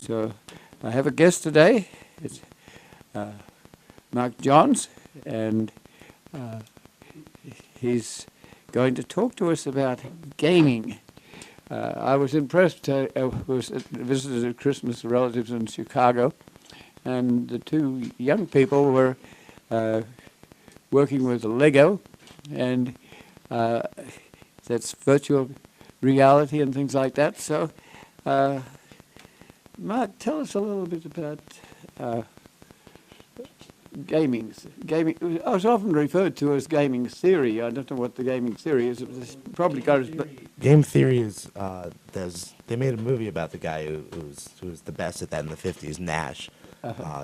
So I have a guest today. It's Mark Johns, and he's going to talk to us about gaming. I was impressed. I visited Christmas relatives in Chicago, and the two young people were working with Lego, and that's virtual reality and things like that. So, Mark, tell us a little bit about gaming. Gaming. I was often referred to as gaming theory. I don't know what the gaming theory is. It's probably got. Game theory is they made a movie about the guy who was the best at that in the 50s, Nash.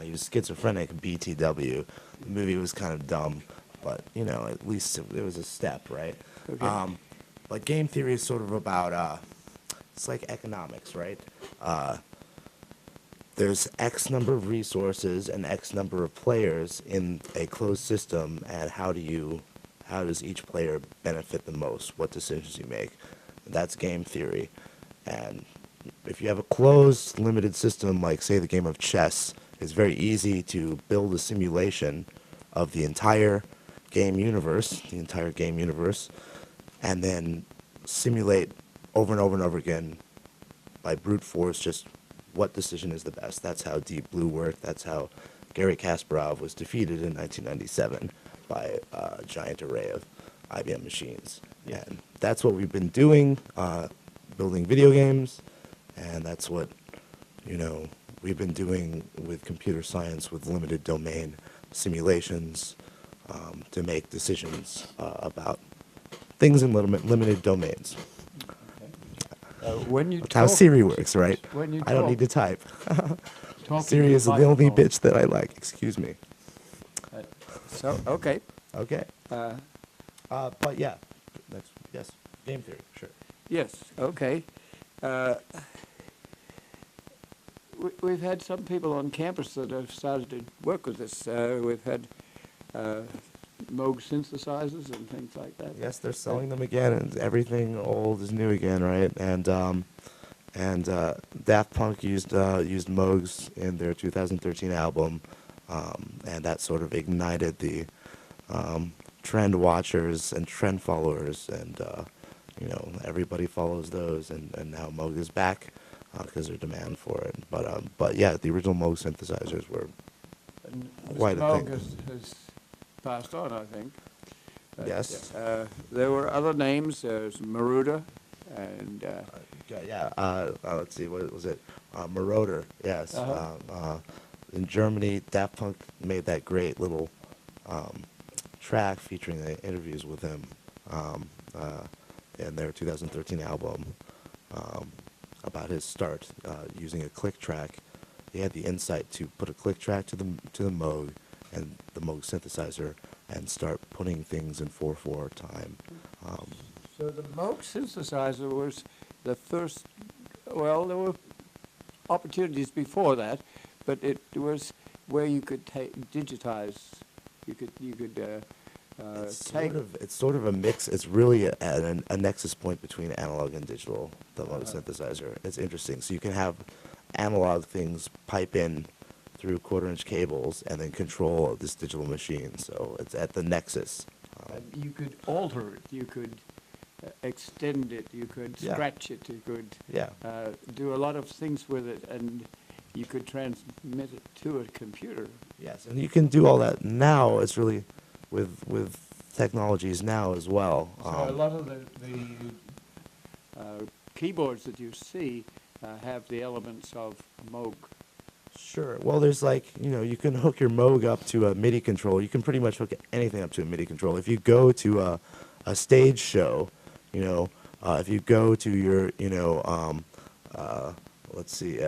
He was schizophrenic, BTW. The movie was kind of dumb, but at least it was a step, right? Okay. But game theory is sort of about it's like economics, right? There's X number of resources and X number of players in a closed system, and how does each player benefit the most? What decisions you make? That's game theory. And if you have a closed, limited system, like say the game of chess, it's very easy to build a simulation of the entire game universe, and then simulate over and over and over again by brute force just what decision is the best. That's how Deep Blue worked. That's how Garry Kasparov was defeated in 1997 by a giant array of IBM machines. Yeah. And that's what we've been doing, building video games, and that's what we've been doing with computer science, with limited domain simulations, to make decisions about things in limited domains. When you That's how Siri works, right? When you I don't need to type. to Siri is the only microphone. bitch that I like. Excuse me. So okay. Okay. But yeah, yes, game theory, sure. Yes. Okay. We've had some people on campus that have started to work with this. We've had Moog synthesizers and things like that. Yes, they're selling them again, and everything old is new again, right? And Daft Punk used Moogs in their 2013 album, and that sort of ignited the trend watchers and trend followers, and everybody follows those, and now Moog is back because there's demand for it. But yeah, the original Moog synthesizers were quite a Moog thing. has passed on, I think. Yes. There were other names. There's Maruda, and let's see, what was it? Marauder, yes. Uh-huh. In Germany, Daft Punk made that great little track featuring the interviews with him in their 2013 album about his start using a click track. He had the insight to put a click track to the Moog and the Moog synthesizer and start putting things in 4/4 time. so the Moog synthesizer was the first. Well, there were opportunities before that, but it was where you could digitize. You could take. It's sort of a mix. It's really a nexus point between analog and digital, the Moog synthesizer. It's interesting. So you can have analog things pipe in through quarter-inch cables and then control this digital machine. So it's at the nexus. You could alter it. You could extend it. You could scratch it. You could do a lot of things with it, and you could transmit it to a computer. Yes, and you can do all that now. It's really with technologies now as well. So a lot of the keyboards that you see have the elements of Moog. Sure. Well, there's you can hook your Moog up to a MIDI controller. You can pretty much hook anything up to a MIDI controller. If you go to a stage show, if you go to your, let's see,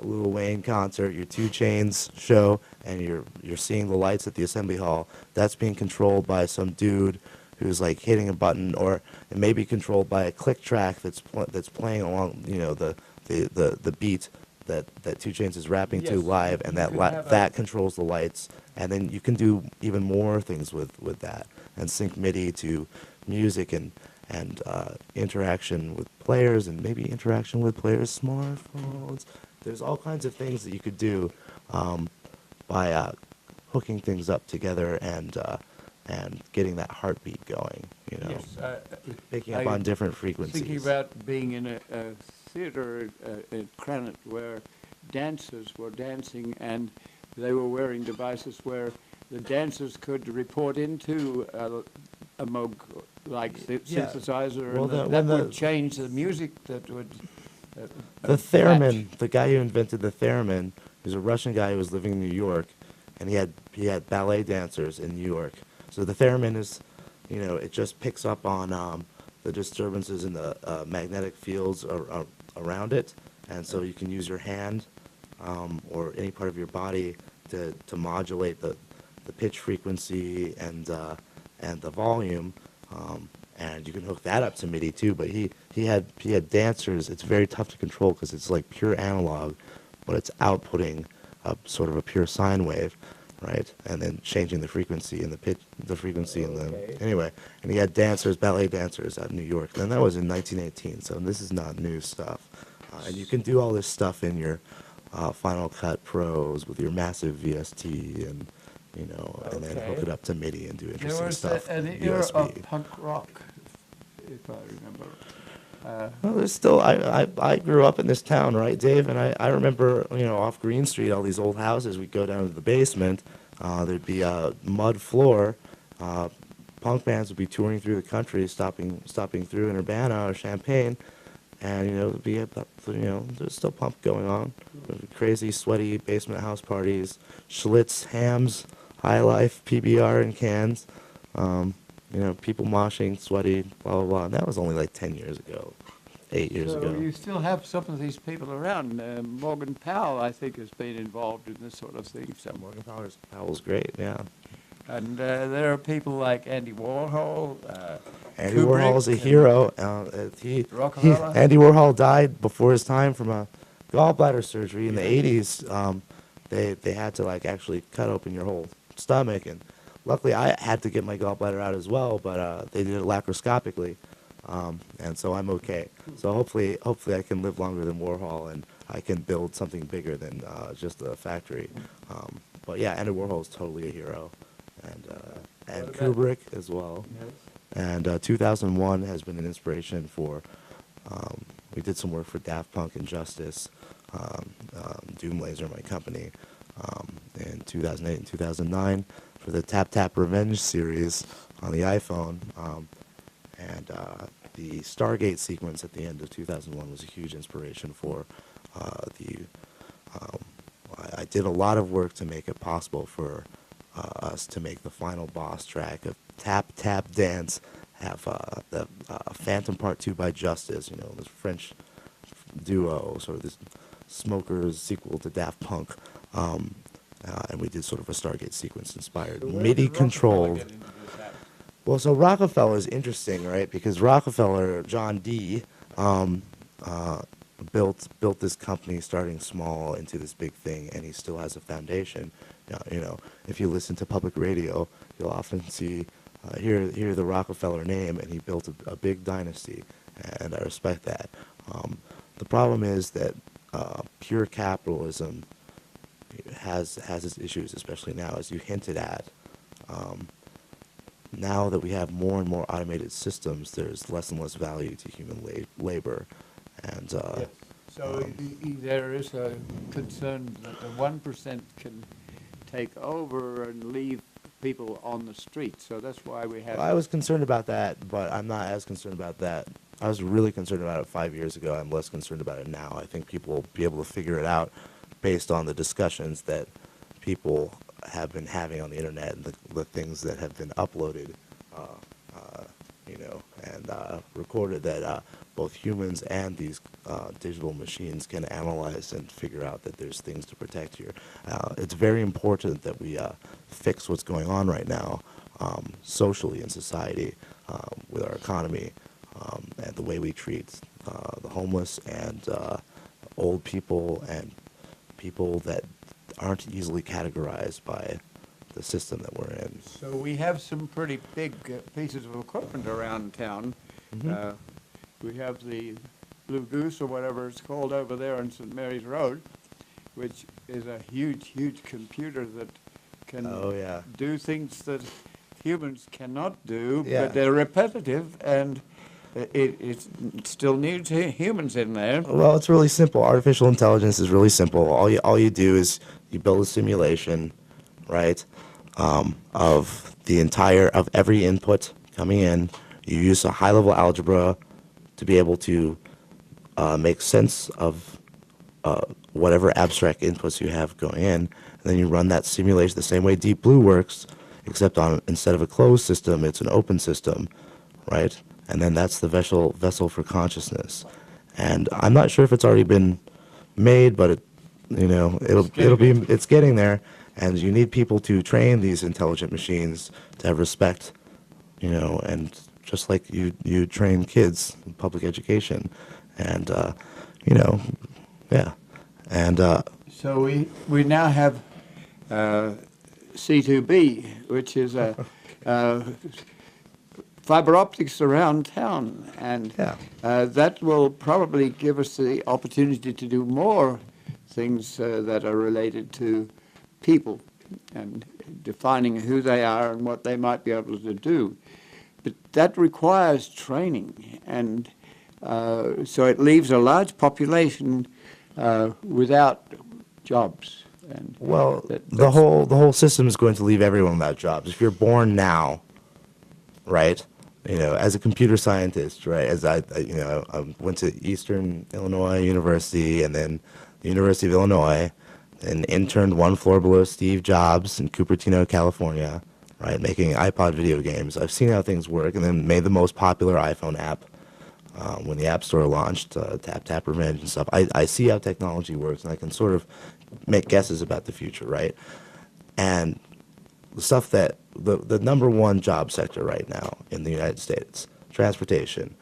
Lil Wayne concert, your 2 Chainz show, and you're seeing the lights at the assembly hall, that's being controlled by some dude who's like hitting a button, or it may be controlled by a click track that's playing along, the beat that 2 Chainz is rapping to live, and that controls the lights, and then you can do even more things with that, and sync MIDI to music and interaction with players and maybe interaction with players' smartphones. There's all kinds of things that you could do by hooking things up together and getting that heartbeat going. You know, Yes, picking up on different frequencies. thinking about being in a theater at Cranit where dancers were dancing and they were wearing devices where the dancers could report into a Moog like synthesizer, Well, and that would change the music. That would the theremin, the guy who invented the theremin, was a Russian guy who was living in New York, and he had ballet dancers in New York. So the theremin is, you know, it just picks up on the disturbances in the magnetic fields around it, and so you can use your hand or any part of your body to modulate the pitch frequency and the volume, and you can hook that up to MIDI too. But he had dancers. It's very tough to control because it's like pure analog, but it's outputting a sort of a pure sine wave, right? And then changing the frequency and the pitch, the frequency and the anyway. And he had dancers, ballet dancers out in New York. And that was in 1918. So this is not new stuff. And you can do all this stuff in your Final Cut Pros with your massive VST and, you know, and then hook it up to MIDI and do interesting there was stuff. an era of punk rock, if I remember. Well, there's still, I grew up in this town, right, Dave? And I remember, you know, off Green Street, all these old houses, we'd go down to the basement, there'd be a mud floor, punk bands would be touring through the country, stopping through in Urbana or Champaign, and, you know, there'd be, there's still punk going on. Crazy, sweaty basement house parties, Schlitz, Hams, High Life, PBR in cans, you know, people moshing, sweaty, blah, blah, blah. And that was only like 10 years ago, 8 years ago. So you still have some of these people around. Morgan Powell, I think, has been involved in this sort of thing. So Morgan Powell's great, yeah. And there are people like Andy Warhol. Andy Kubrick Warhol's a hero. Andy Warhol died before his time from a gallbladder surgery in the 80s. They had to like actually cut open your whole stomach, and luckily I had to get my gallbladder out as well, but they did it laparoscopically, and so I'm okay. So hopefully I can live longer than Warhol, and I can build something bigger than just a factory. But yeah, Andy Warhol is totally a hero, and Kubrick as well. Yes. And 2001 has been an inspiration for, we did some work for Daft Punk and Justice, Doom Laser, my company, in 2008 and 2009 for the Tap Tap Revenge series on the iPhone. And the Stargate sequence at the end of 2001 was a huge inspiration for I did a lot of work to make it possible for us to make the final boss track of Tap Tap Dance have the Phantom Part 2 by Justice, you know, this French duo, sort of this Smokers sequel to Daft Punk. And we did sort of a Stargate sequence inspired, So MIDI controlled. Well, so Rockefeller is interesting, right? Because Rockefeller, John D., built this company starting small into this big thing, and he still has a foundation. Now, you know, if you listen to public radio, you'll often hear the Rockefeller name, and he built a big dynasty, and I respect that. The problem is that pure capitalism has its issues, especially now, as you hinted at. Now that we have more and more automated systems, there's less and less value to human labor, and Yes. So there is a concern that the 1% can take over and leave people on the street. So that's why we have. Well, I was concerned about that, but I'm not as concerned about that. I was really concerned about it 5 years ago. I'm less concerned about it now. I think people will be able to figure it out based on the discussions that people have been having on the internet and the things that have been uploaded, and recorded, that both humans and these digital machines can analyze and figure out that there's things to protect here. It's very important that we fix what's going on right now socially in society with our economy and the way we treat the homeless and old people and people that aren't easily categorized by the system that we're in. So we have some pretty big pieces of equipment around town. Mm-hmm. We have the Blue Goose or whatever it's called over there on St. Mary's Road, which is a huge, huge computer that can do things that humans cannot do, but they're repetitive, and it still needs humans in there. Well, it's really simple. Artificial intelligence is really simple. All you do is you build a simulation, right, of every input coming in. You use a high-level algebra to be able to make sense of whatever abstract inputs you have going in, and then you run that simulation the same way Deep Blue works, except instead of a closed system, it's an open system, right? And then that's the vessel for consciousness. And I'm not sure if it's already been made, but it's getting there. And you need people to train these intelligent machines to have respect, and just like you train kids in public education, and and so we now have C2B, which is fiber optics around town, and that will probably give us the opportunity to do more things that are related to people and defining who they are and what they might be able to do. But that requires training, and so it leaves a large population without jobs. And the whole system is going to leave everyone without jobs. If you're born now, right? As a computer scientist, right? As I went to Eastern Illinois University and then the University of Illinois, and interned one floor below Steve Jobs in Cupertino, California, right, making iPod video games. I've seen how things work, and then made the most popular iPhone app when the App Store launched, Tap Revenge and stuff. I see how technology works, and I can sort of make guesses about the future, right? And the stuff that the number one job sector right now in the United States, transportation.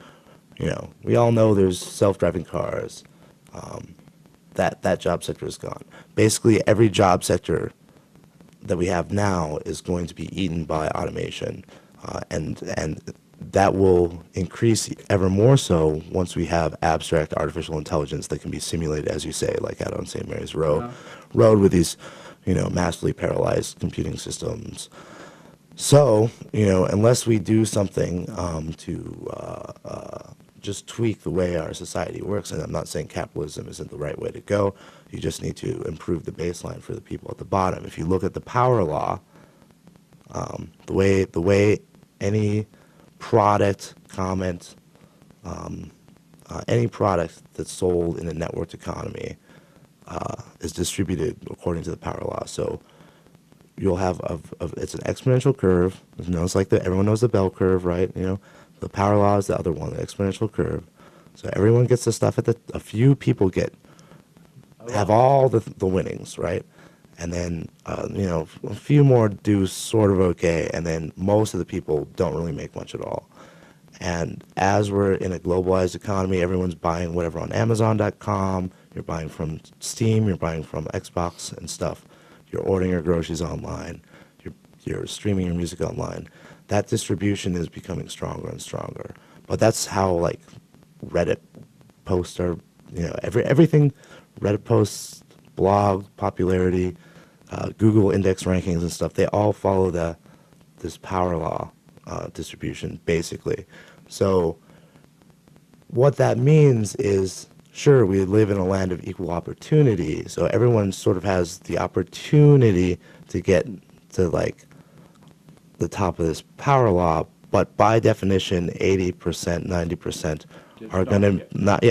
We all know there's self-driving cars. That job sector is gone. Basically, every job sector that we have now is going to be eaten by automation, and that will increase ever more so once we have abstract artificial intelligence that can be simulated, as you say, like out on St. Mary's Road with these, massively parallelized computing systems. So, unless we do something to just tweak the way our society works, and I'm not saying capitalism isn't the right way to go, you just need to improve the baseline for the people at the bottom. If you look at the power law, the way any product, comment, any product that's sold in a networked economy is distributed according to the power law. So you'll have it's an exponential curve. It's like everyone knows the bell curve, right? The power law is the other one, the exponential curve. So everyone gets the stuff a few people have all the winnings, right? And then, a few more do sort of okay, and then most of the people don't really make much at all. And as we're in a globalized economy, everyone's buying whatever on Amazon.com, you're buying from Steam, you're buying from Xbox and stuff, you're ordering your groceries online, you're streaming your music online. That distribution is becoming stronger and stronger. But that's how, Reddit posts are, everything, Reddit posts, blog popularity, Google index rankings and stuff, they all follow this power law distribution, basically. So what that means is, sure, we live in a land of equal opportunity, so everyone sort of has the opportunity to get to, the top of this power law, but by definition, 80%, 90% are going to not,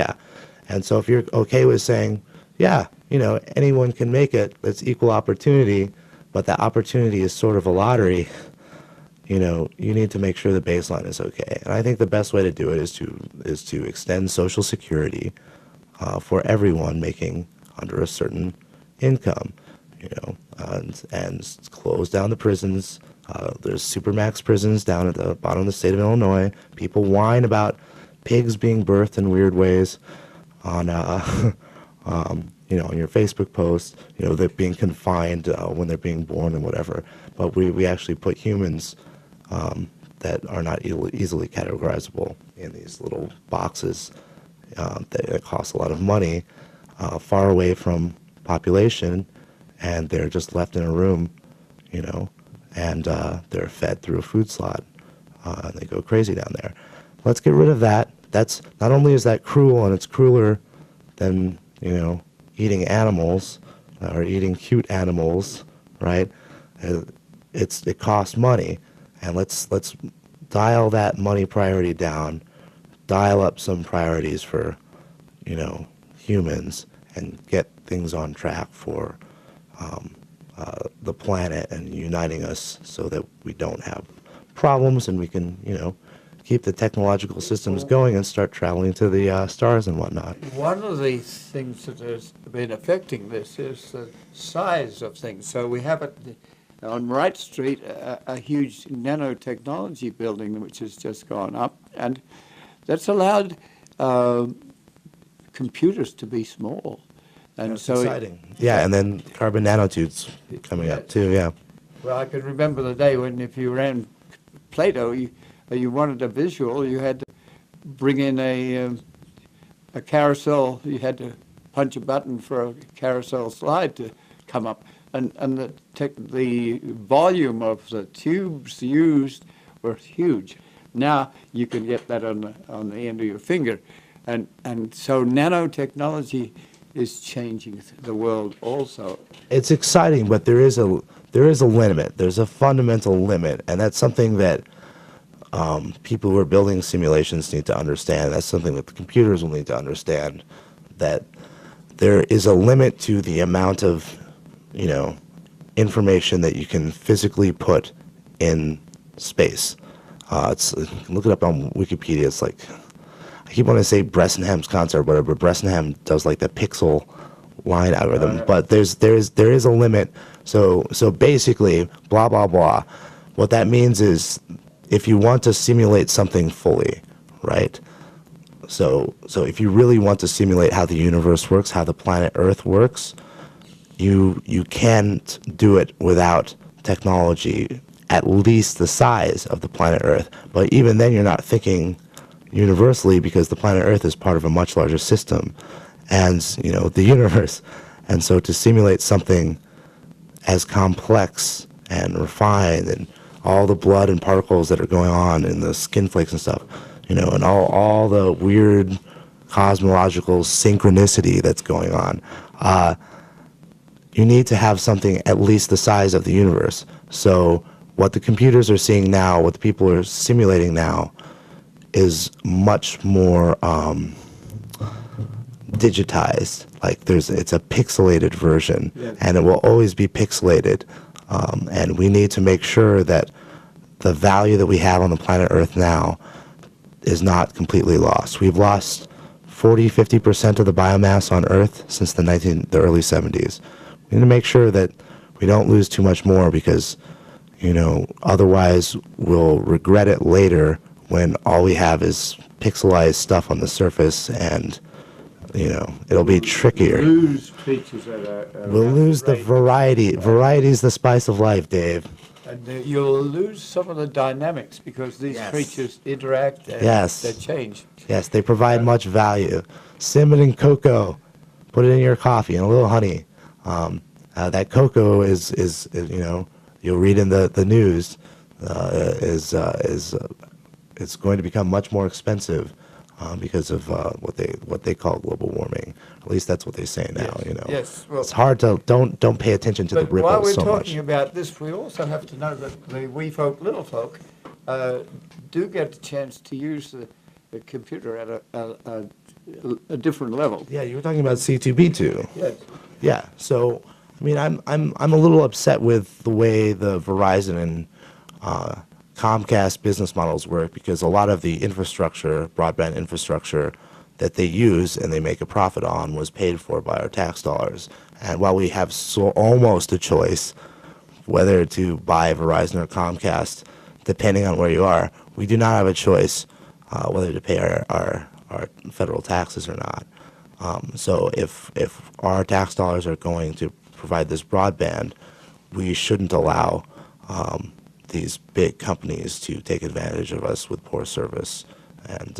And so if you're okay with saying, anyone can make it, it's equal opportunity, but that opportunity is sort of a lottery, you need to make sure the baseline is okay. And I think the best way to do it is to extend Social Security for everyone making under a certain income, and close down the prisons. There's supermax prisons down at the bottom of the state of Illinois. People whine about pigs being birthed in weird ways on, on your Facebook posts, they're being confined when they're being born and whatever. But we actually put humans that are not easily categorizable in these little boxes that costs a lot of money, far away from population, and they're just left in a room, you know, and they're fed through a food slot. And they go crazy down there. Let's get rid of that. That's not only is that cruel, and it's crueler than, you know, eating animals or eating cute animals, right? It costs money, and let's dial that money priority down, dial up some priorities for, you know, humans, and get things on track for the planet and uniting us so that we don't have problems and we can, you know, keep the technological systems going and start traveling to the stars and whatnot. One of the things that has been affecting this is the size of things. So we have on Wright Street a huge nanotechnology building which has just gone up, and that's allowed computers to be small. And That's so exciting. Yeah, and then carbon nanotubes coming up too, yeah. Well, I can remember the day when if you ran Plato, you wanted a visual, you had to bring in a carousel. You had to punch a button for a carousel slide to come up, and the volume of the tubes used were huge. Now you can get that on the end of your finger, and so nanotechnology is changing the world also. It's exciting, but there is a limit. There's a fundamental limit, and that's something that people who are building simulations need to understand. That's something that the computers will need to understand, that there is a limit to the amount of, you know, information that you can physically put in space. You can look it up on Wikipedia. It's like, I keep wanting to say Bressenham's concept or whatever. Bressenham does like the pixel line algorithm, but there is a limit. So basically, blah blah blah. What that means is, if you want to simulate something fully, right? So if you really want to simulate how the universe works, how the planet Earth works, you can't do it without technology at least the size of the planet Earth. But even then, you're not thinking universally, because the planet Earth is part of a much larger system, and, you know, the universe. And so to simulate something as complex and refined, and all the blood and particles that are going on in the skin flakes and stuff, you know, and all the weird cosmological synchronicity that's going on, you need to have something at least the size of the universe. So what the computers are seeing now, what the people are simulating now, is much more digitized. Like it's a pixelated version, yes, and it will always be pixelated. And we need to make sure that the value that we have on the planet Earth now is not completely lost. We've lost 40–50% of the biomass on Earth since the early 70s. We need to make sure that we don't lose too much more, because, you know, otherwise we'll regret it later when all we have is pixelized stuff on the surface, and, you know, it'll be trickier. We'll lose features We'll lose the variety. Variety is the spice of life, Dave. And you'll lose some of the dynamics, because these Yes. creatures interact and Yes. they change. Yes, they provide much value. Cinnamon and cocoa, put it in your coffee, and a little honey. That cocoa is you know, you'll read in the news, it's going to become much more expensive because of what they call global warming. At least that's what they say now. Yes. You know, Yes, well, it's hard to don't pay attention to the but while we're ripples so talking much. about this, we also have to know that the wee folk, little folk, do get the chance to use the computer at a different level. Yeah, you were talking about C2B2. Yes. Yeah, so I mean, I'm a little upset with the way the Verizon and Comcast business models work, because a lot of the infrastructure, broadband infrastructure that they use and they make a profit on, was paid for by our tax dollars. And while we have almost a choice whether to buy Verizon or Comcast, depending on where you are, we do not have a choice whether to pay our federal taxes or not. So if our tax dollars are going to provide this broadband, we shouldn't allow these big companies to take advantage of us with poor service. And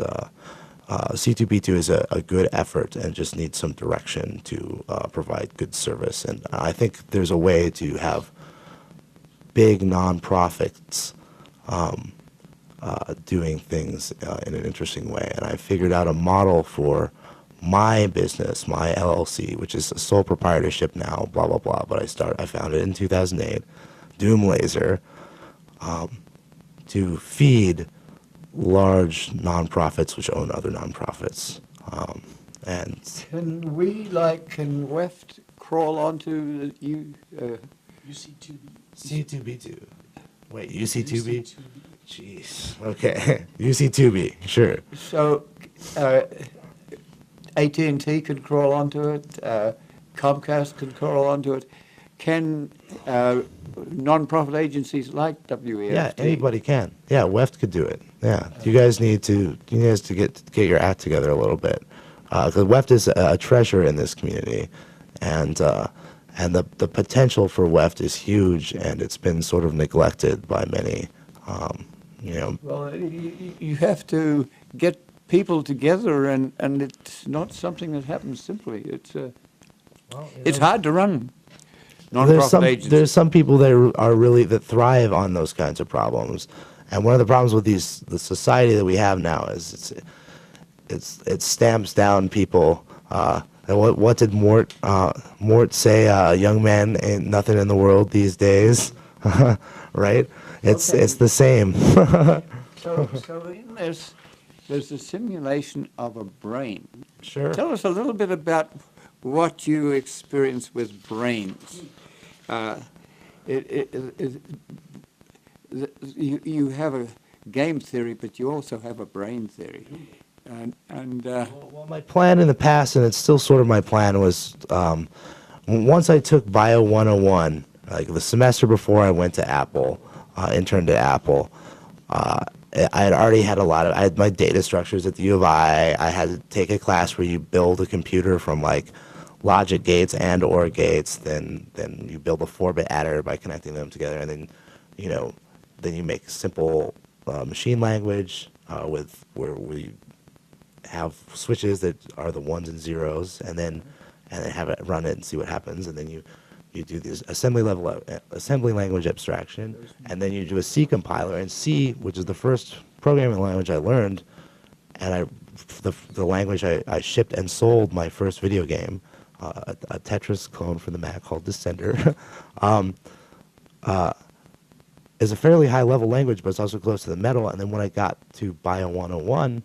C2B2 is a good effort and just needs some direction to provide good service. And I think there's a way to have big nonprofits doing things in an interesting way. And I figured out a model for my business, my LLC, which is a sole proprietorship now, blah, blah, blah. But I found it in 2008, Doom Laser, to feed large nonprofits which own other nonprofits. And Can WEFT crawl onto the UC2B. C2B2. Wait, UC2B? Jeez. Okay. UC2B, sure. So AT&T could crawl onto it, Comcast could crawl onto it. Can non-profit agencies like WEFT? Yeah, anybody can. Yeah, WEFT could do it. Yeah, you guys need to get your act together a little bit, because WEFT is a treasure in this community, and the potential for WEFT is huge, and it's been sort of neglected by many. Well, you have to get people together, and it's not something that happens simply. It's hard to run non-profit agencies. There's some people that thrive on those kinds of problems, and one of the problems with the society that we have now is it stamps down people. And what did Mort say? A young man ain't nothing in the world these days, right? It's the same. So in this, there's a simulation of a brain. Sure. Tell us a little bit about what you experience with brains. You have a game theory, but you also have a brain theory. Well, my plan in the past, and it's still sort of my plan, was once I took Bio 101, like the semester before I went to Apple, interned at Apple, I had already had I had my data structures at the U of I. I had to take a class where you build a computer from like logic gates and OR gates, then you build a 4-bit adder by connecting them together, and then you make simple machine language where we have switches that are the ones and zeros, and then have it run it and see what happens, and then you do this assembly language abstraction, and then you do a C compiler, and C, which is the first programming language I learned, and the language I shipped and sold my first video game, a Tetris clone for the Mac called Descender, is a fairly high level language, but it's also close to the metal. And then when I got to Bio 101,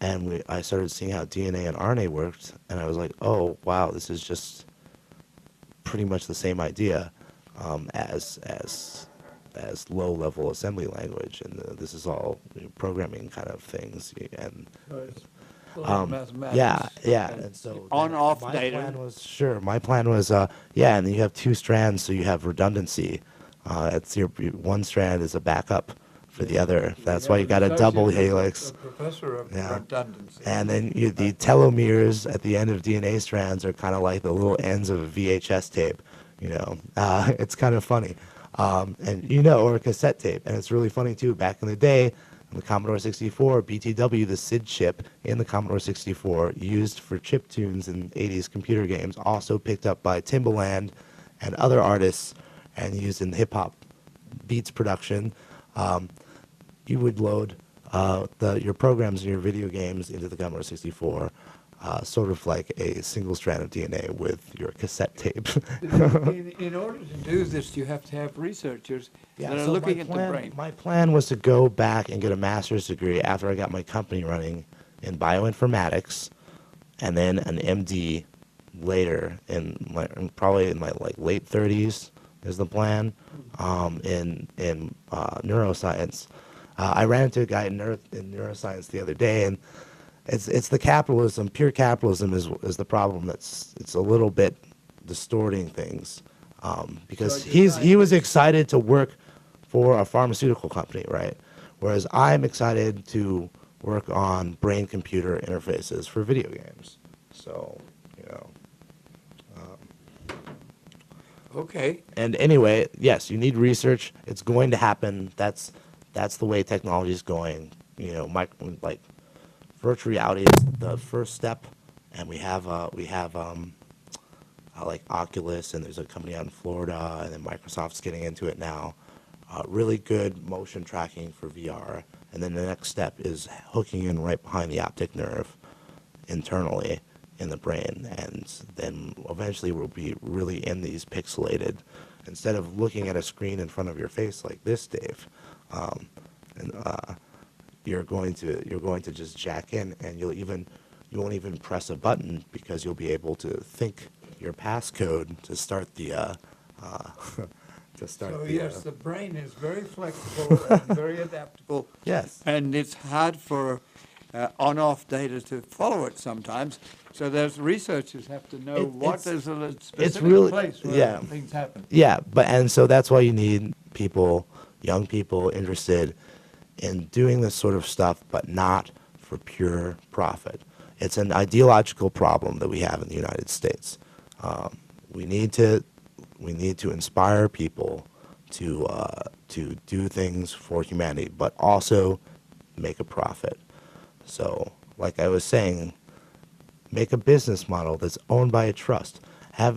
and I started seeing how DNA and RNA worked, and I was like, oh wow, this is just pretty much the same idea as low level assembly language, and this is all programming kind of things. And yeah, and so on-off my data. My plan was and then you have two strands, so you have redundancy. It's your one strand is a backup for the other. That's why you got a double helix. Professor of redundancy. And then the telomeres at the end of DNA strands are kind of like the little ends of a VHS tape. It's kind of funny. Or a cassette tape. And it's really funny too. Back in the day, in the Commodore 64, BTW, the SID chip in the Commodore 64, used for chip tunes in 80s computer games, also picked up by Timbaland and other artists and used in hip-hop beats production. You would load your programs in your video games into the Commodore 64, sort of like a single strand of DNA with your cassette tape. In order to do this, you have to have researchers that are looking at the brain. My plan was to go back and get a master's degree after I got my company running in bioinformatics, and then an MD later probably in my late 30s is the plan, in neuroscience. I ran into a guy in neuroscience the other day, and it's the capitalism. Pure capitalism is the problem. It's a little bit distorting things, because he was excited to work for a pharmaceutical company, right? Whereas I'm excited to work on brain-computer interfaces for video games. So, Okay. And anyway, yes, you need research. It's going to happen. That's the way technology is going. virtual reality is the first step, and we have like Oculus, and there's a company out in Florida, and then Microsoft's getting into it now. Really good motion tracking for VR, and then the next step is hooking in right behind the optic nerve internally in the brain, and then eventually we'll be really in these pixelated, instead of looking at a screen in front of your face like this, Dave, and you're going to just jack in, and you won't even press a button, because you'll be able to think your passcode to start the So yes, the brain is very flexible and very adaptable. Yes. And it's hard for on-off data to follow it sometimes. So there's researchers have to know what is a specific really, place where yeah. things happen. Yeah, and so that's why you need people, young people, interested in doing this sort of stuff, but not for pure profit. It's an ideological problem that we have in the United States. We need to inspire people to do things for humanity, but also make a profit. So, like I was saying, make a business model that's owned by a trust.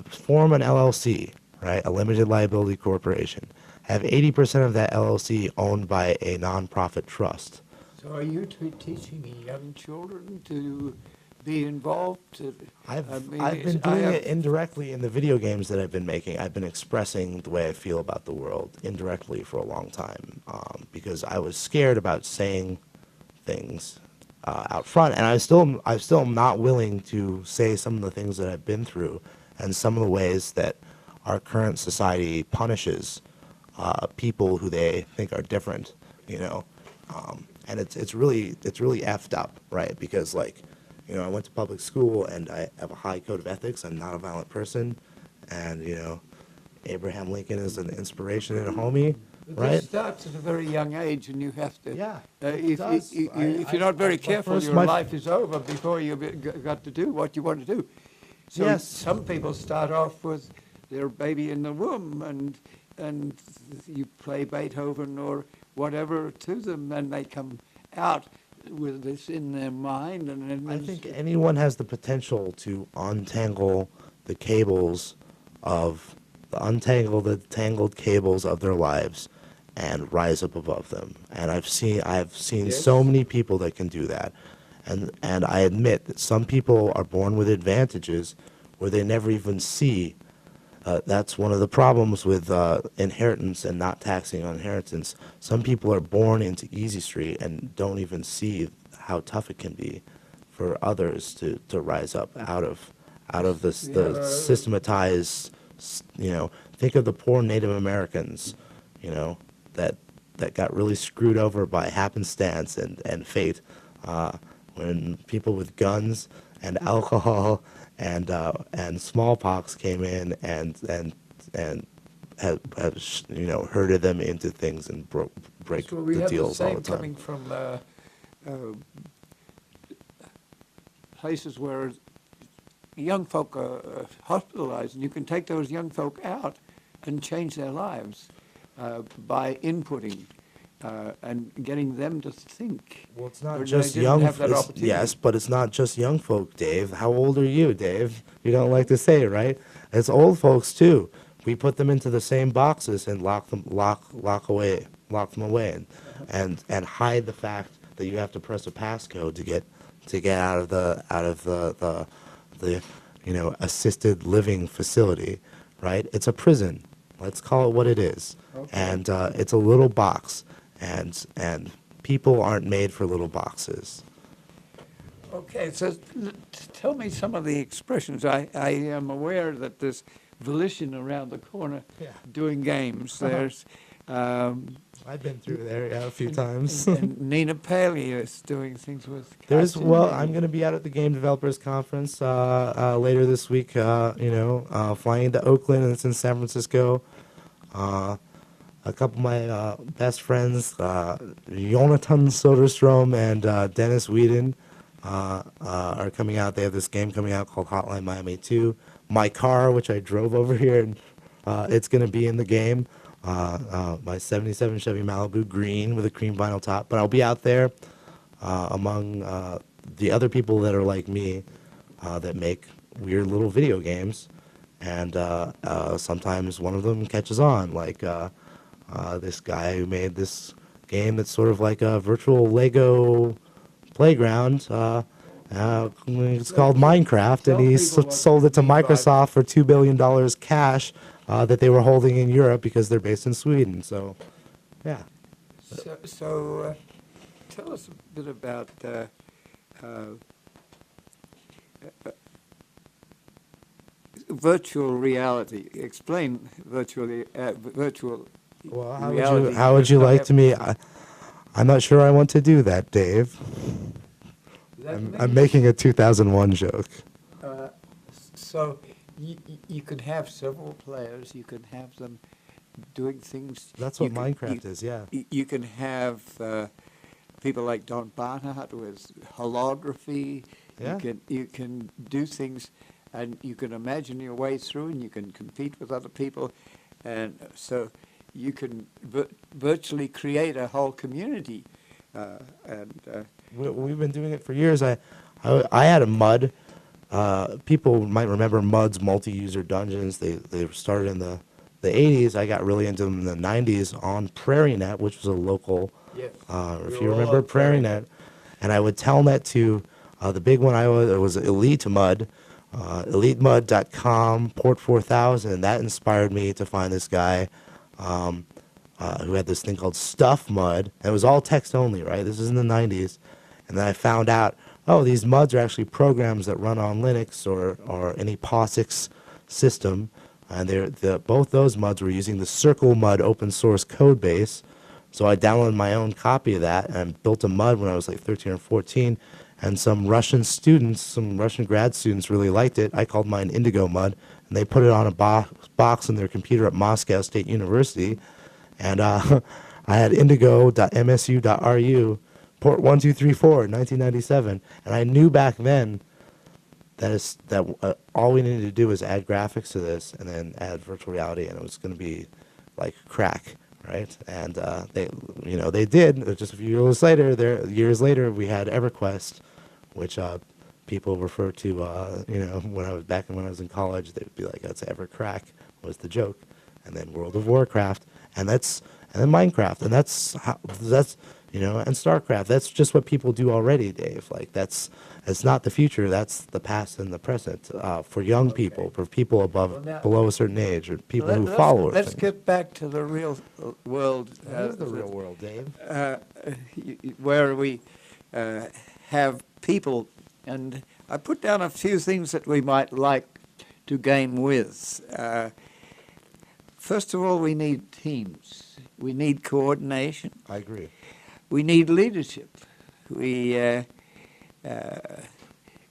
Form an LLC, right? A limited liability corporation. Have 80% of that LLC owned by a nonprofit trust. So are you teaching young children to be involved? I've been doing it indirectly in the video games that I've been making. I've been expressing the way I feel about the world indirectly for a long time, because I was scared about saying things out front, and I still am not willing to say some of the things that I've been through, and some of the ways that our current society punishes people who they think are different, and it's really effed up, right? Because I went to public school, and I have a high code of ethics. I'm not a violent person, and Abraham Lincoln is an inspiration and a homie, right? This starts at a very young age, and you have to. Yeah, If does. you're not very careful, first- your my- life is over before you've got to do what you want to do. So Yes. some people start off with their baby in the womb, and you play Beethoven or whatever to them, and they come out with this in their mind. And then I think anyone has the potential to untangle the tangled cables of their lives and rise up above them. And I've seen Yes. so many people that can do that. And I admit that some people are born with advantages where they never even see. That's one of the problems with inheritance and not taxing on inheritance. Some people are born into Easy Street and don't even see how tough it can be for others to rise up out of the systematized. Think of the poor Native Americans, that got really screwed over by happenstance and fate, when people with guns and alcohol and smallpox came in and have herded them into things and break So we the have deals the all same the time. coming from places where young folk are hospitalized, and you can take those young folk out and change their lives by inputting and getting them to think. Well, it's Or not they just didn't young. have that opportunity. Yes, but it's not just young folk, Dave. How old are you, Dave? You don't like to say it, right? It's old folks too. We put them into the same boxes and lock them away, and hide the fact that you have to press a passcode to get out of the assisted living facility, right? It's a prison. Let's call it what it is. Okay. And it's a little box, and people aren't made for little boxes. Okay, so tell me some of the expressions. I am aware that there's Volition around the corner doing games. There's I've been through there a few times. and Nina Paley is doing things with I'm going to be out at the Game Developers Conference later this week. Flying into Oakland, and it's in San Francisco. A couple of my best friends, Jonathan Soderstrom and Dennis Whedon, are coming out. They have this game coming out called Hotline Miami 2. My car, which I drove over here, and it's going to be in the game. My 77 Chevy Malibu green with a cream vinyl top. But I'll be out there among the other people that are like me, that make weird little video games, and sometimes one of them catches on, like this guy who made this game that's sort of like a virtual Lego playground. It's called Minecraft, and he sold it to Microsoft for $2 billion cash that they were holding in Europe because they're based in Sweden. So, yeah. So, tell us a bit about virtual reality. Explain virtual Well, reality. how would you like to me? I'm not sure I want to do that, Dave. I'm making a 2001 joke. So you could have several players. You can have them doing things. That's what Minecraft is, yeah. You can have people like Don Barnhart with holography. Yeah. You can do things, and you can imagine your way through, and you can compete with other people, and so you can virtually create a whole community. We've been doing it for years. I had a MUD. People might remember MUD's multi-user dungeons. They started in the 80s. I got really into them in the 90s on PrairieNet, which was a local, Yes. if you remember PrairieNet. And I would telnet to the big one was Elite MUD, elitemud.com, port 4000. And that inspired me to find this guy who had this thing called Stuff MUD. And it was all text only, right? This is in the 90s. And then I found out, oh, these MUDs are actually programs that run on Linux or any POSIX system. And both those MUDs were using the Circle MUD open source code base. So I downloaded my own copy of that and built a MUD when I was like 13 or 14. And some Russian grad students really liked it. I called mine Indigo MUD. And they put it on a box in their computer at Moscow State University. And I had indigo.msu.ru, port 1234, 1997. And I knew back then that all we needed to do was add graphics to this and then add virtual reality, and it was going to be like crack, right? And they did. Just a few years later, we had EverQuest, which people refer to. When I was in college, they'd be like, "That's EverCrack," was the joke, and then World of Warcraft, and then Minecraft, and that's and StarCraft. That's just what people do already, Dave. Like it's not the future. That's the past and the present for young people, for people below a certain age, or people who follow it. Let's get back to the real world. What is the real world, Dave? Where we have people, and I put down a few things that we might like to game with. First of all, we need teams. We need coordination. I agree. We need leadership. We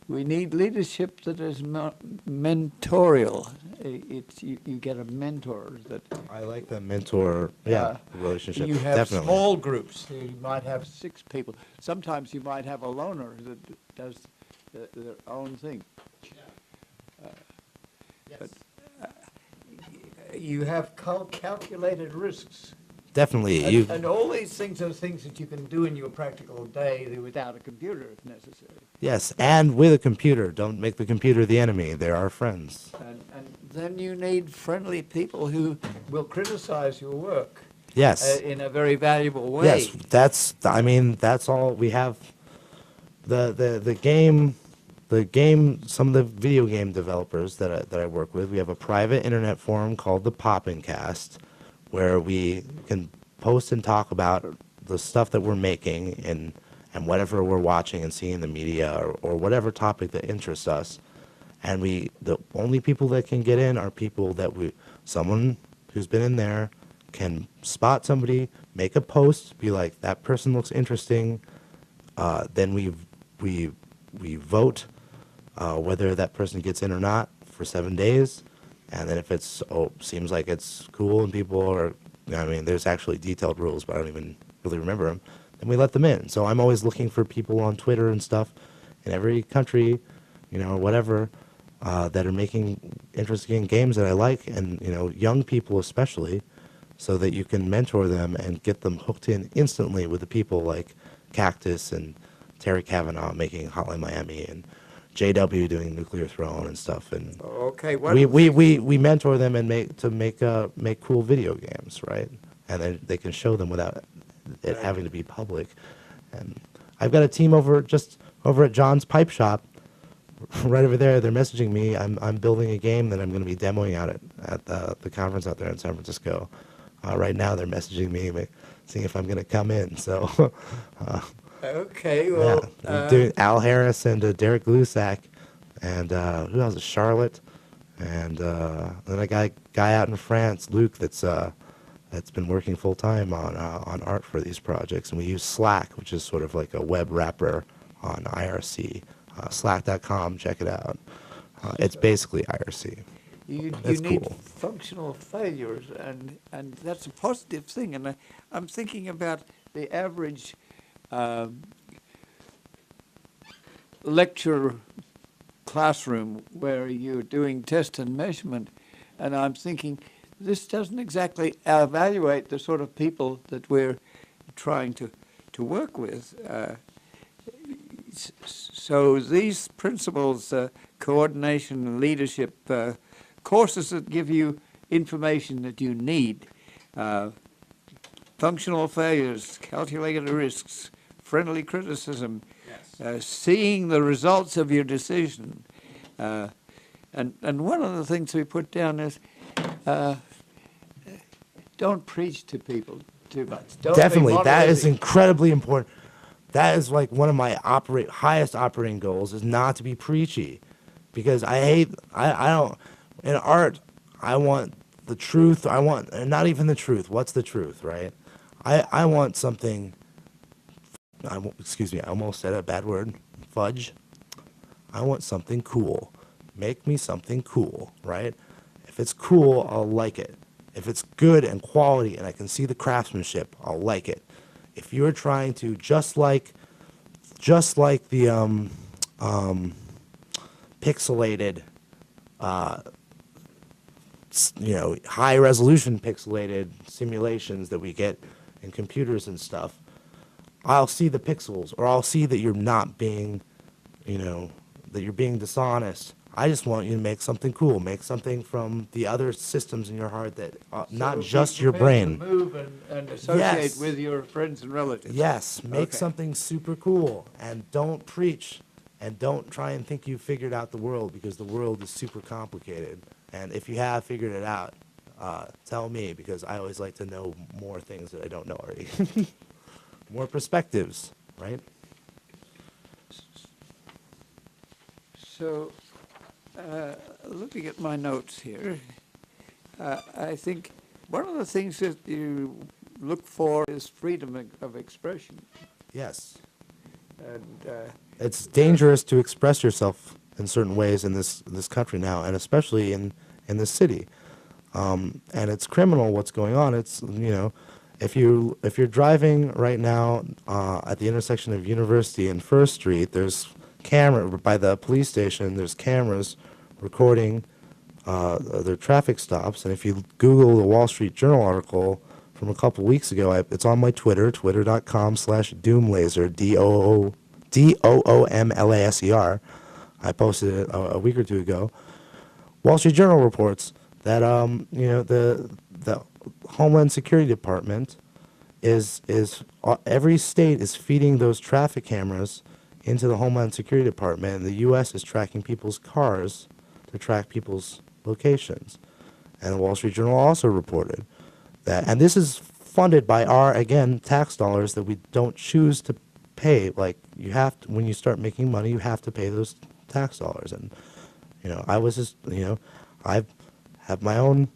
need leadership that is mentorial. You get a mentor that. I like the mentor relationship. You have definitely. small groups. You might have 6 people. Sometimes you might have a loner that does their own thing. But you have calculated risks. Definitely. And all these things are things that you can do in your practical day without a computer if necessary. Yes, and with a computer. Don't make the computer the enemy. They're our friends. And then you need friendly people who will criticize your work. Yes. In a very valuable way. Yes, that's all we have. The game, some of the video game developers that I work with, we have a private internet forum called the Poppingcast, where we can post and talk about the stuff that we're making and whatever we're watching and seeing in the media or whatever topic that interests us. And the only people that can get in are people that someone who's been in there can spot somebody, make a post, be like, that person looks interesting. Then we vote whether that person gets in or not for 7 days. And then if seems like it's cool and people are, there's actually detailed rules, but I don't even really remember them, then we let them in. So I'm always looking for people on Twitter and stuff in every country, or whatever, that are making interesting games that I like, and, young people especially, so that you can mentor them and get them hooked in instantly with the people like Cactus and Terry Kavanaugh making Hotline Miami, and JW doing Nuclear Throne and stuff. And Okay, we mentor them and make cool video games, right? And then they can show them without it having to be public. And I've got a team over at John's Pipe Shop, right over there. They're messaging me. I'm building a game that I'm going to be demoing out at the conference out there in San Francisco. Right now, they're messaging me, seeing if I'm going to come in. So, okay, well, yeah, doing Al Harris and Derek Glusak, and who else? Charlotte, and then a guy out in France, Luke, that's been working full time on art for these projects. And we use Slack, which is sort of like a web wrapper on IRC. Slack.com, check it out. It's basically IRC. you That's need cool. functional failures, and that's a positive thing. And I'm thinking about the average lecture classroom where you're doing test and measurement, and I'm thinking this doesn't exactly evaluate the sort of people that we're trying to work with. So these principles, coordination, leadership, courses that give you information that you need, functional failures, calculated risks, friendly criticism, seeing the results of your decision. And one of the things we put down is don't preach to people too much. Don't be Definitely, that is motivating. incredibly important. That is like one of my highest operating goals, is not to be preachy, because I don't, in art, I want the truth. I want, not even the truth. What's the truth, right? I want something, excuse me, I almost said a bad word, fudge. I want something cool. Make me something cool, right? If it's cool, I'll like it. If it's good and quality and I can see the craftsmanship, I'll like it. If you're trying to, just like the pixelated, high resolution pixelated simulations that we get in computers and stuff, I'll see the pixels, or I'll see that you're not being, that you're being dishonest. I just want you to make something cool. Make something from the other systems in your heart that, not So just be your prepared brain. to move and associate Yes. with your friends and relatives. Yes, make Okay. something super cool, and don't preach, and don't try and think you've figured out the world, because the world is super complicated. And if you have figured it out, tell me, because I always like to know more things that I don't know already. More perspectives, right? So, looking at my notes here, I think one of the things that you look for is freedom of expression. Yes. And It's dangerous to express yourself in certain ways in this country now, and especially in this city. And it's criminal what's going on. It's, if you're driving right now at the intersection of University and First Street, there's by the police station, there's cameras recording their traffic stops. And if you Google the Wall Street Journal article from a couple weeks ago, it's on my Twitter, twitter.com/doomlaser, DOOMLASER. I posted it a week or two ago. Wall Street Journal reports that the Homeland Security Department is every state is feeding those traffic cameras into the Homeland Security Department, and the U.S. is tracking people's cars to track people's locations. And the Wall Street Journal also reported that, and this is funded by our, again, tax dollars that we don't choose to pay. Like, you have to, when you start making money, you have to pay those tax dollars. And, I was just, I have my own,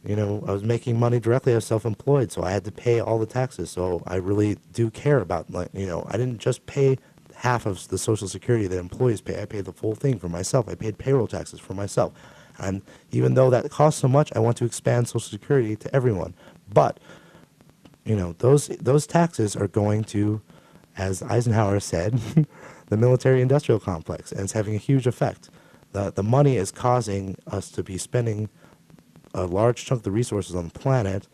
I was making money directly. I was self-employed, so I had to pay all the taxes. So I really do care about, I didn't just pay half of the Social Security that employees pay. I paid the full thing for myself. I paid payroll taxes for myself. And even though that costs so much, I want to expand Social Security to everyone. But, those taxes are going to, as Eisenhower said, the military-industrial complex, and it's having a huge effect. The money is causing us to be spending a large chunk of the resources on the planet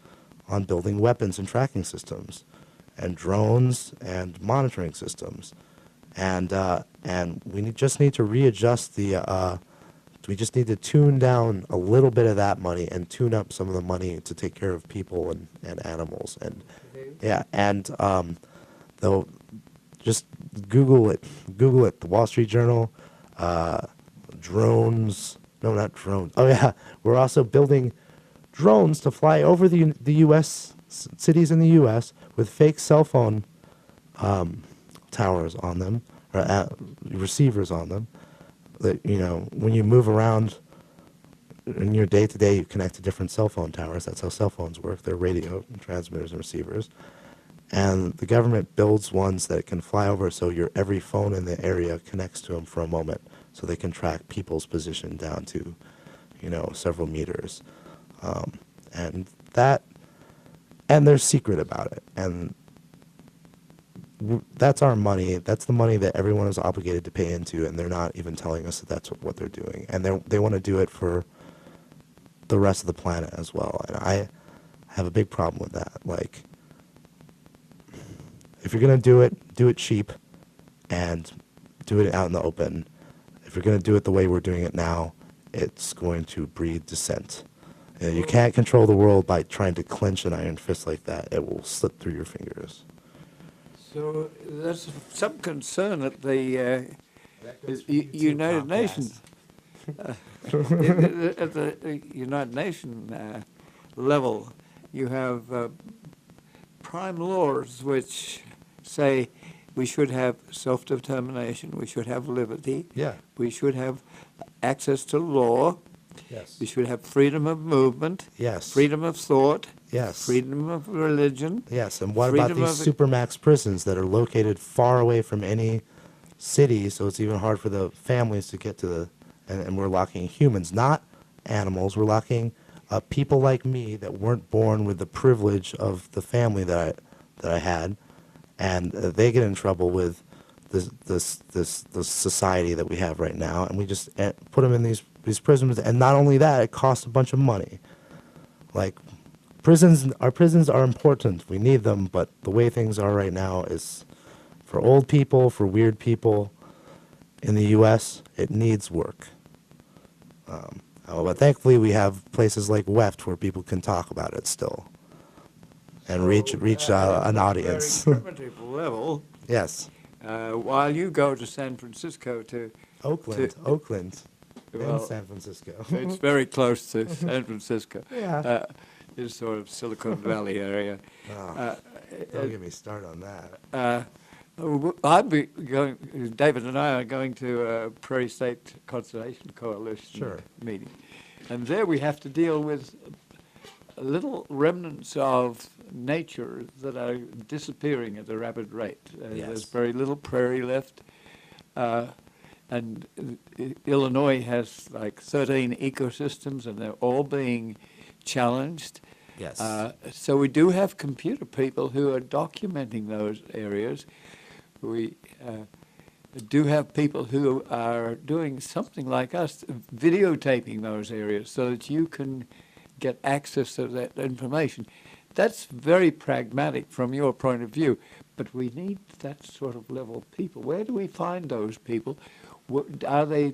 on building weapons and tracking systems, and drones and monitoring systems. and just need to readjust we just need to tune down a little bit of that money and tune up some of the money to take care of people and animals. And yeah, and though, just Google it, the Wall Street Journal, drones, no, not drones. Oh yeah, we're also building drones to fly over the U.S., cities in the U.S. with fake cell phone towers on them, or receivers on them. That, when you move around in your day-to-day, you connect to different cell phone towers. That's how cell phones work. They're radio transmitters and receivers. And the government builds ones that can fly over so every phone in the area connects to them for a moment, so they can track people's position down to, several meters. And they're secret about it. And that's our money. That's the money that everyone is obligated to pay into, and they're not even telling us that that's what they're doing. And they want to do it for the rest of the planet as well. And I have a big problem with that. Like, if you're going to do it cheap and do it out in the open. If you're going to do it the way we're doing it now, it's going to breed dissent. You can't control the world by trying to clench an iron fist like that. It will slip through your fingers. So there's some concern at the United Nations. At the United Nations level, you have prime laws which say we should have self-determination, we should have liberty, Yeah. we should have access to law, Yes. we should have freedom of movement, Yes. freedom of thought, Yes. freedom of religion. Yes, and what about freedom these of- supermax prisons that are located far away from any city, so it's even hard for the families to get to and we're locking humans, not animals. We're locking people like me that weren't born with the privilege of the family that I had, and they get in trouble with this society that we have right now, and we just put them in these prisons. And not only that, it costs a bunch of money. Like, our prisons are important. We need them, but the way things are right now is, for old people, for weird people in the U.S., it needs work. But thankfully, we have places like WEFT where people can talk about it still and reach an audience. Very primitive level. Yes. While you go to San Francisco to Oakland, well, and San Francisco. it's very close to San Francisco. Yeah. It's sort of Silicon Valley area. Don't get me started on that. I'd be going. David and I are going to Prairie State Conservation Coalition Sure. meeting, and there we have to deal with little remnants of nature that are disappearing at a rapid rate. Yes. There's very little prairie left, and Illinois has like 13 ecosystems, and they're all being challenged. Yes. So we do have computer people who are documenting those areas. We do have people who are doing something like us, videotaping those areas so that you can get access to that information. That's very pragmatic from your point of view, but we need that sort of level of people. Where do we find those people? Are they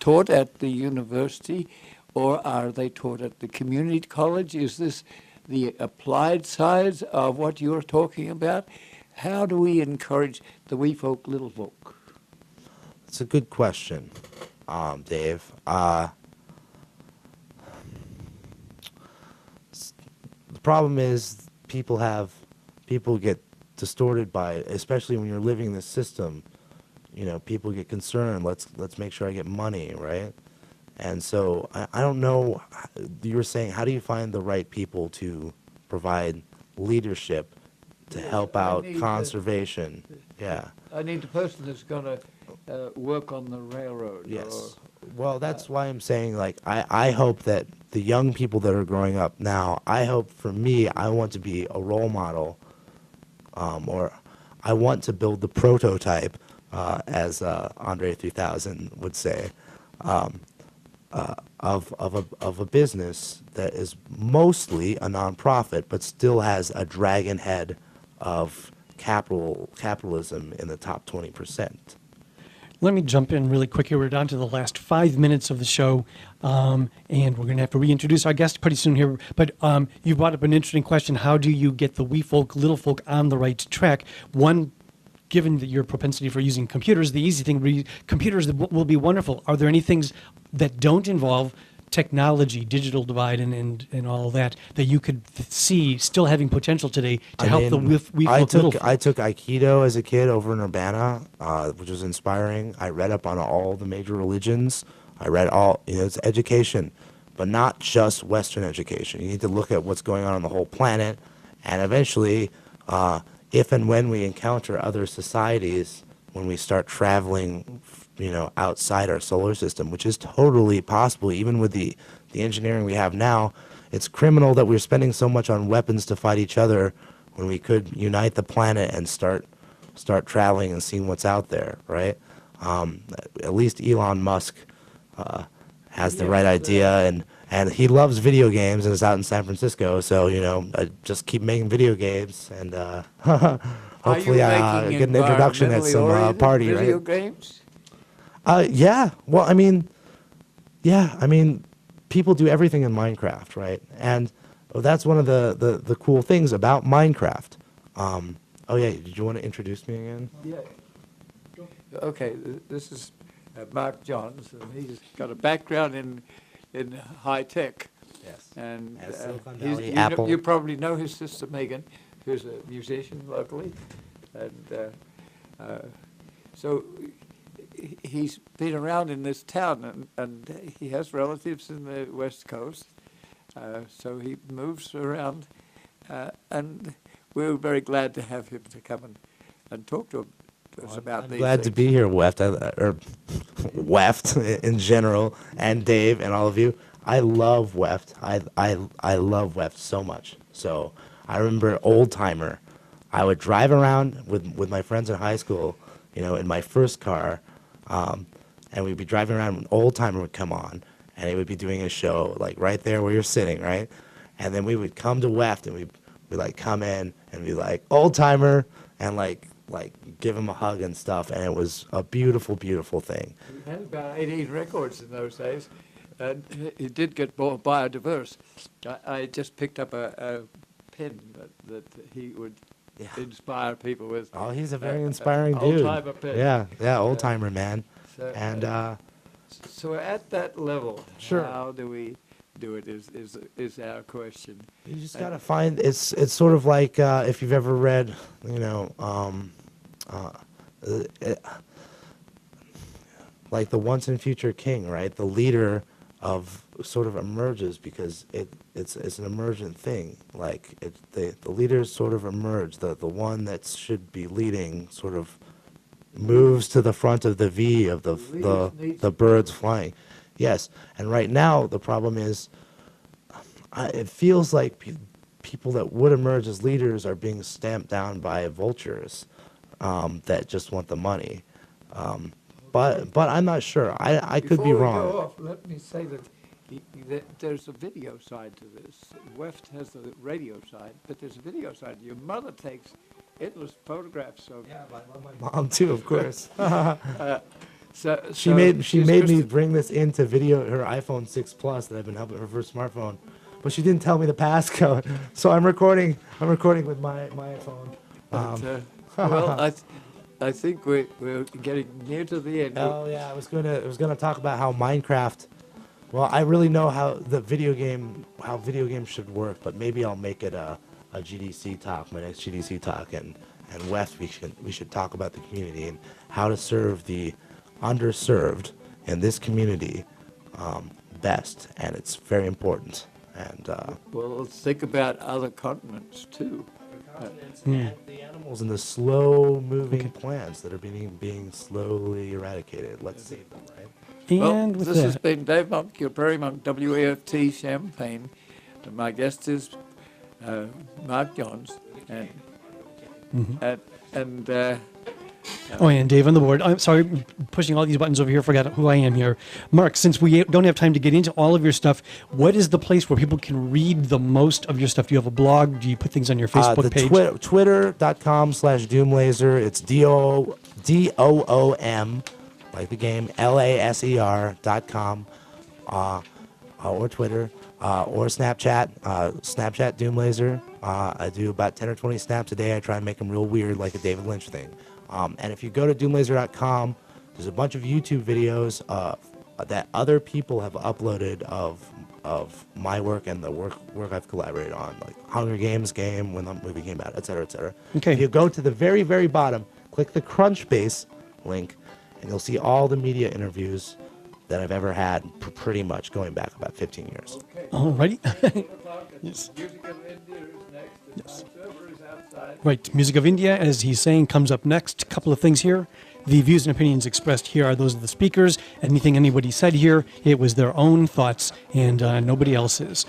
taught at the university, or are they taught at the community college? Is this the applied sides of what you're talking about? How do we encourage the wee folk, little folk? It's a good question, Dave. The problem is people get distorted by it, especially when you're living in this system. People get concerned. Let's make sure I get money, right? And so I don't know. You were saying, how do you find the right people to provide leadership to help out conservation? Yeah. I need the person that's going to work on the railroad. Yes. Well, that's why I'm saying, like, I hope that the young people that are growing up now, I hope, for me, I want to be a role model, or I want to build the prototype, as Andre 3000 would say, of a business that is mostly a nonprofit, but still has a dragon head of capitalism in the top 20%. Let me jump in really quick here. We're down to the last 5 minutes of the show, and we're going to have to reintroduce our guest pretty soon here. But you brought up an interesting question. How do you get the wee folk, little folk on the right track? One, given that your propensity for using computers, the easy thing, computers will be wonderful. Are there any things that don't involve technology, digital divide, and all that you could see still having potential today to help the wee folk, little folk? I took Aikido as a kid over in Urbana, which was inspiring. I read up on all the major religions. I read all, it's education, but not just Western education. You need to look at what's going on the whole planet, and eventually, if and when we encounter other societies, when we start traveling, outside our solar system, which is totally possible, even with the engineering we have now. It's criminal that we're spending so much on weapons to fight each other when we could unite the planet and start traveling and seeing what's out there, right? At least Elon Musk has the right idea, and he loves video games and is out in San Francisco, so, just keep making video games, and hopefully I get an introduction at some party, right? Video games? Yeah. Well, people do everything in Minecraft, right? And that's one of the cool things about Minecraft. Oh yeah, did you want to introduce me again? Yeah. Okay, this is Mark Johns, and he's got a background in high tech. Yes. And Silicon he's- Valley, you, Apple. you probably know his sister Megan, who's a musician locally, and so he's been around in this town, and he has relatives in the West Coast, so he moves around, and we're very glad to have him to come and talk to us about I'm these glad to things. be here, Weft, or Weft in general, and Dave and all of you. I love Weft. I love Weft so much. So I remember old timer. I would drive around with my friends in high school, in my first car, and we'd be driving around when Old Timer would come on, and he would be doing a show, like, right there where you're sitting, right? And then we would come to Weft, and we'd like, come in, and be like, Old Timer, and, like, give him a hug and stuff, and it was a beautiful, beautiful thing. We had about 18 records in those days, and it did get more biodiverse. I just picked up a pen that he would inspire people with. Oh, he's a very inspiring dude. Old-timer pen. Yeah, old-timer, man. So, And, so at that level, Sure. how do we do it is our question. you just gotta find, it's sort of like, if you've ever read, like the Once and Future King, right? The leader of sort of emerges because it's an emergent thing. Like the leaders sort of emerge. The one that should be leading sort of moves to the front of the V of the birds flying. Yes, and right now the problem is, it feels like people that would emerge as leaders are being stamped down by vultures that just want the money. But I'm not sure. I could be Before we wrong. go off, let me say that there's a video side to this. Weft has the radio side, but there's a video side. Your mother takes endless photographs of. Yeah, my mom too, of course. So She made she's me Christian. bring this into video, her iPhone 6 Plus that I've been helping her first smartphone, but she didn't tell me the passcode. So I'm recording with my phone. But, well, I think we're getting near to the end. Oh yeah, I was gonna talk about how Minecraft. Well, I really know how video games should work, but maybe I'll make it a GDC talk, my next GDC talk, and West we should talk about the community and how to serve the underserved in this community best, and it's very important. And Well, let's think about other continents too. and the animals and the slow-moving plants that are being slowly eradicated. Let's save them, right? Well, And with this has that, been Dave Monk, your Prairie Monk, WAFT Champaign. And my guest is Mark Johns. And Oh, and Dave on the board. I'm sorry, pushing all these buttons over here. Forgot who I am here. Mark, since we don't have time to get into all of your stuff, what is the place where people can read the most of your stuff? Do you have a blog? Do you put things on your Facebook page? Twitter.com/Doomlaser. It's DOOM, like the game, LASER.com, or Twitter, or Snapchat, Snapchat Doomlaser. I do about 10 or 20 snaps a day. I try and make them real weird, like a David Lynch thing. And if you go to doomlaser.com, there's a bunch of YouTube videos that other people have uploaded of my work and the work I've collaborated on, like Hunger Games game, when the movie came out, et cetera, et cetera. Okay. If you go to the very, very bottom, click the Crunchbase link, and you'll see all the media interviews that I've ever had, pretty much going back about 15 years. Alrighty. Yes. Music of India is next. Yes. The server is outside. Right, Music of India, as he's saying, comes up next. A couple of things here. The views and opinions expressed here are those of the speakers. Anything anybody said here, it was their own thoughts and nobody else's.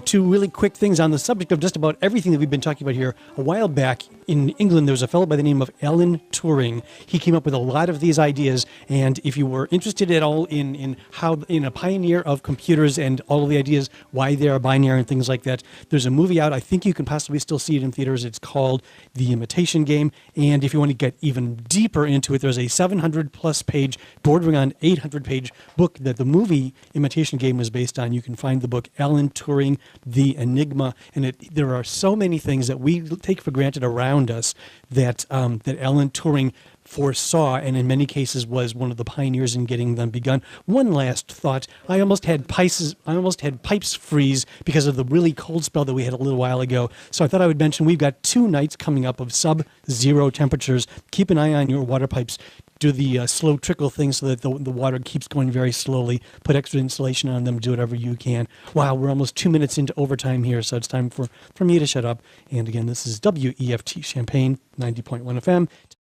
Two really quick things on the subject of just about everything that we've been talking about here. A while back in England, there was a fellow by the name of Alan Turing. He came up with a lot of these ideas, and if you were interested at all in how, in a pioneer of computers and all of the ideas, why they are binary and things like that, there's a movie out. I think you can possibly still see it in theaters. It's called The Imitation Game, and if you want to get even deeper into it, there's a 700-plus page, bordering on 800-page book that the movie Imitation Game was based on. You can find the book Alan Turing, The Enigma, and there are so many things that we take for granted around us that that Alan Turing foresaw, and in many cases was one of the pioneers in getting them begun. One last thought: I almost had pipes freeze because of the really cold spell that we had a little while ago. So I thought I would mention we've got 2 nights coming up of sub-zero temperatures. Keep an eye on your water pipes. Do the slow trickle thing so that the water keeps going very slowly. Put extra insulation on them. Do whatever you can. Wow, we're almost 2 minutes into overtime here, so it's time for me to shut up. And again, this is WEFT Champaign, 90.1 FM.